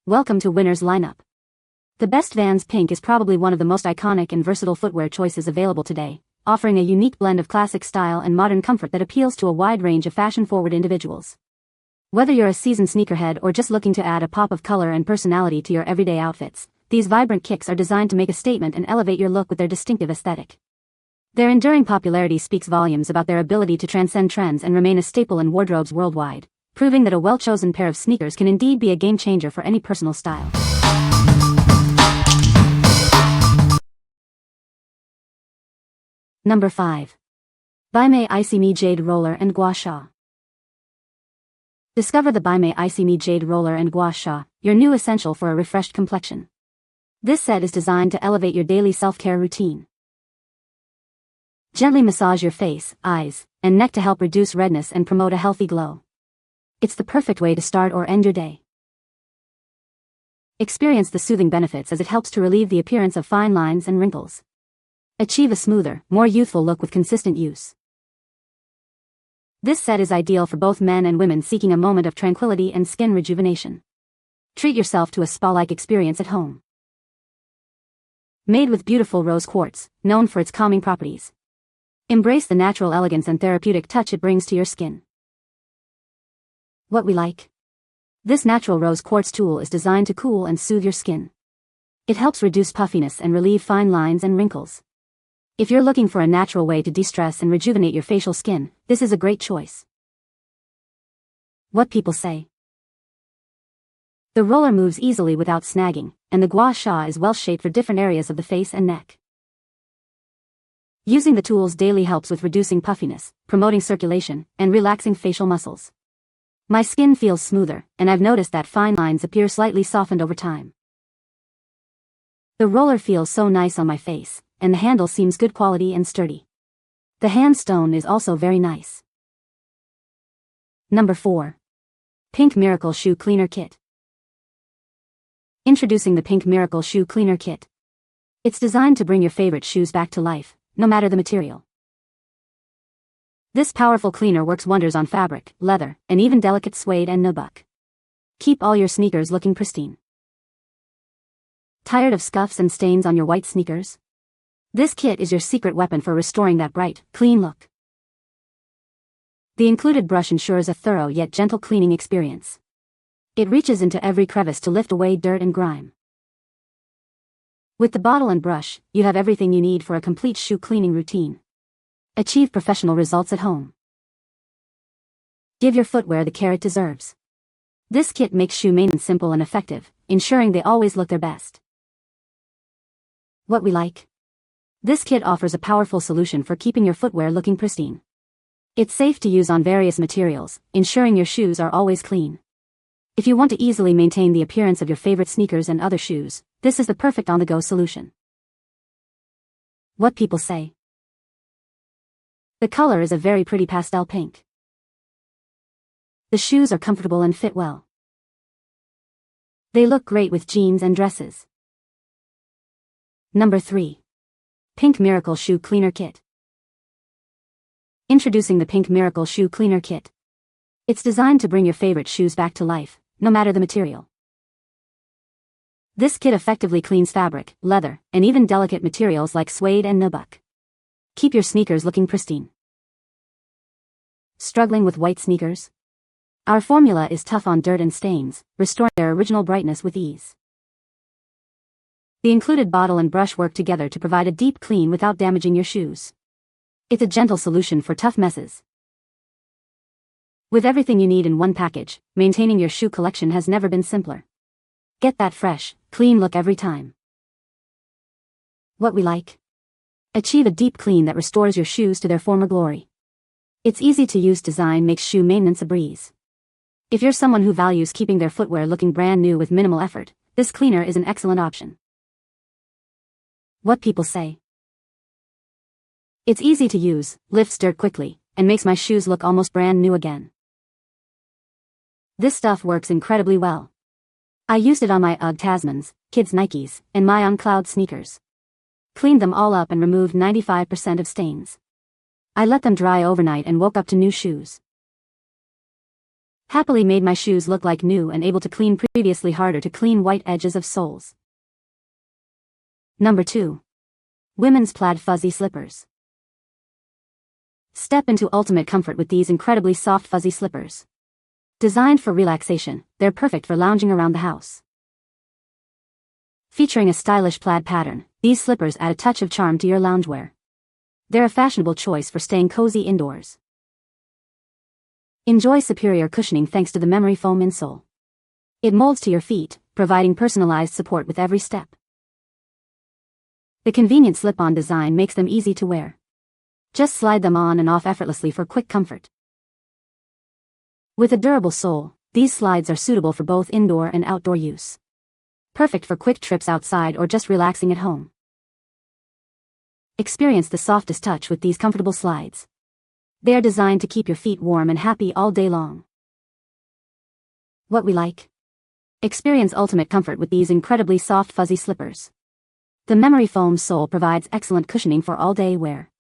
Welcome to Winner's Lineup. The Best Vans Pink is probably one of the most iconic and versatile footwear choices available today, offering a unique blend of classic style and modern comfort that appeals to a wide range of fashion-forward individuals. Whether you're a seasoned sneakerhead or just looking to add a pop of color and personality to your everyday outfits, these vibrant kicks are designed to make a statement and elevate your look with their distinctive aesthetic. Their enduring popularity speaks volumes about their ability to transcend trends and remain a staple in wardrobes worldwide, proving that a well-chosen pair of sneakers can indeed be a game-changer for any personal style. Number 5. BAIMEI IcyMe Jade Roller and Gua Sha. Discover the BAIMEI IcyMe Jade Roller and Gua Sha, your new essential for a refreshed complexion. This set is designed to elevate your daily self-care routine. Gently massage your face, eyes, and neck to help reduce redness and promote a healthy glow. It's the perfect way to start or end your day. Experience the soothing benefits as it helps to relieve the appearance of fine lines and wrinkles. Achieve a smoother, more youthful look with consistent use. This set is ideal for both men and women seeking a moment of tranquility and skin rejuvenation. Treat yourself to a spa-like experience at home. Made with beautiful rose quartz, known for its calming properties. Embrace the natural elegance and therapeutic touch it brings to your skin. What we like. This natural rose quartz tool is designed to cool and soothe your skin. It helps reduce puffiness and relieve fine lines and wrinkles. If you're looking for a natural way to de-stress and rejuvenate your facial skin, this is a great choice. What people say. The roller moves easily without snagging, and the Gua Sha is well shaped for different areas of the face and neck. Using the tools daily helps with reducing puffiness, promoting circulation, and relaxing facial muscles. My skin feels smoother, and I've noticed that fine lines appear slightly softened over time. The roller feels so nice on my face, and the handle seems good quality and sturdy. The hand stone is also very nice. Number 4. Pink Miracle Shoe Cleaner Kit. Introducing the Pink Miracle Shoe Cleaner Kit. It's designed to bring your favorite shoes back to life, no matter the material. This powerful cleaner works wonders on fabric, leather, and even delicate suede and nubuck. Keep all your sneakers looking pristine. Tired of scuffs and stains on your white sneakers? This kit is your secret weapon for restoring that bright, clean look. The included brush ensures a thorough yet gentle cleaning experience. It reaches into every crevice to lift away dirt and grime. With the bottle and brush, you have everything you need for a complete shoe cleaning routine. Achieve professional results at home. Give your footwear the care it deserves. This kit makes shoe maintenance simple and effective, ensuring they always look their best. What we like. This kit offers a powerful solution for keeping your footwear looking pristine. It's safe to use on various materials, ensuring your shoes are always clean. If you want to easily maintain the appearance of your favorite sneakers and other shoes, this is the perfect on-the-go solution. What people say. The color is a very pretty pastel pink. The shoes are comfortable and fit well. They look great with jeans and dresses. Number 3. Pink Miracle Shoe Cleaner Kit. Introducing the Pink Miracle Shoe Cleaner Kit. It's designed to bring your favorite shoes back to life, no matter the material. This kit effectively cleans fabric, leather, and even delicate materials like suede and nubuck. Keep your sneakers looking pristine. Struggling with white sneakers? Our formula is tough on dirt and stains, restoring their original brightness with ease. The included bottle and brush work together to provide a deep clean without damaging your shoes. It's a gentle solution for tough messes. With everything you need in one package, maintaining your shoe collection has never been simpler. Get that fresh, clean look every time. What we like. Achieve a deep clean that restores your shoes to their former glory. Its easy-to-use design makes shoe maintenance a breeze. If you're someone who values keeping their footwear looking brand new with minimal effort, this cleaner is an excellent option. What people say. It's easy to use, lifts dirt quickly, and makes my shoes look almost brand new again. This stuff works incredibly well. I used it on my UGG Tasmans, kids' Nikes, and my On Cloud sneakers. Cleaned them all up and removed 95% of stains. I let them dry overnight and woke up to new shoes. Happily made my shoes look like new and able to clean previously harder to clean white edges of soles. Number 2. Women's plaid fuzzy slippers. Step into ultimate comfort with these incredibly soft fuzzy slippers. Designed for relaxation, they're perfect for lounging around the house. Featuring a stylish plaid pattern, these slippers add a touch of charm to your loungewear. They're a fashionable choice for staying cozy indoors. Enjoy superior cushioning thanks to the memory foam insole. It molds to your feet, providing personalized support with every step. The convenient slip-on design makes them easy to wear. Just slide them on and off effortlessly for quick comfort. With a durable sole, these slides are suitable for both indoor and outdoor use. Perfect for quick trips outside or just relaxing at home. Experience the softest touch with these comfortable slides. They are designed to keep your feet warm and happy all day long. What we like? Experience ultimate comfort with these incredibly soft fuzzy slippers. The memory foam sole provides excellent cushioning for all-day wear.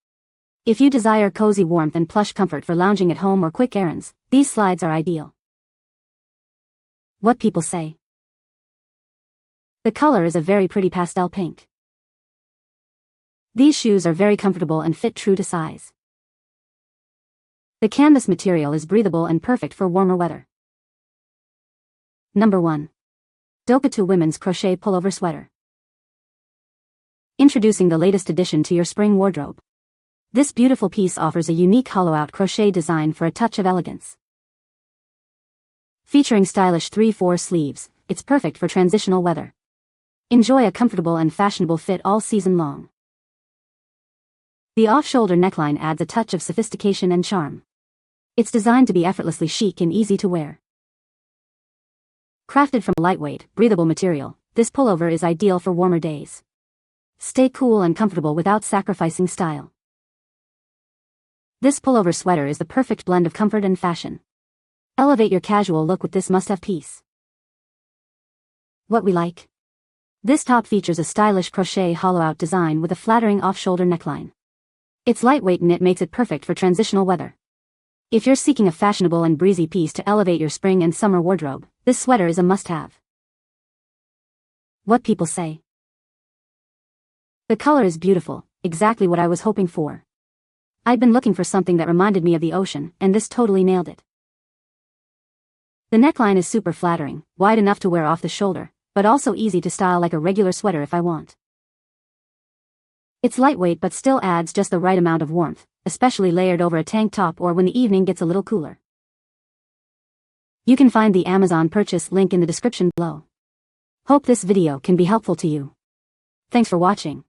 If you desire cozy warmth and plush comfort for lounging at home or quick errands, these slides are ideal. What people say. The color is a very pretty pastel pink. These shoes are very comfortable and fit true to size. The canvas material is breathable and perfect for warmer weather. Number 1. Dokotoo Women's Crochet Pullover Sweater. Introducing the latest addition to your spring wardrobe. This beautiful piece offers a unique hollow-out crochet design for a touch of elegance. Featuring stylish 3/4 sleeves, it's perfect for transitional weather. Enjoy a comfortable and fashionable fit all season long. The off-shoulder neckline adds a touch of sophistication and charm. It's designed to be effortlessly chic and easy to wear. Crafted from lightweight, breathable material, this pullover is ideal for warmer days. Stay cool and comfortable without sacrificing style. This pullover sweater is the perfect blend of comfort and fashion. Elevate your casual look with this must-have piece. What we like? This top features a stylish crochet hollow-out design with a flattering off-shoulder neckline. It's lightweight and it makes it perfect for transitional weather. If you're seeking a fashionable and breezy piece to elevate your spring and summer wardrobe, this sweater is a must-have. What people say. The color is beautiful, exactly what I was hoping for. I'd been looking for something that reminded me of the ocean, and this totally nailed it. The neckline is super flattering, wide enough to wear off the shoulder, but also easy to style like a regular sweater if I want. It's lightweight but still adds just the right amount of warmth, especially layered over a tank top or when the evening gets a little cooler. You can find the Amazon purchase link in the description below. Hope this video can be helpful to you. Thanks for watching.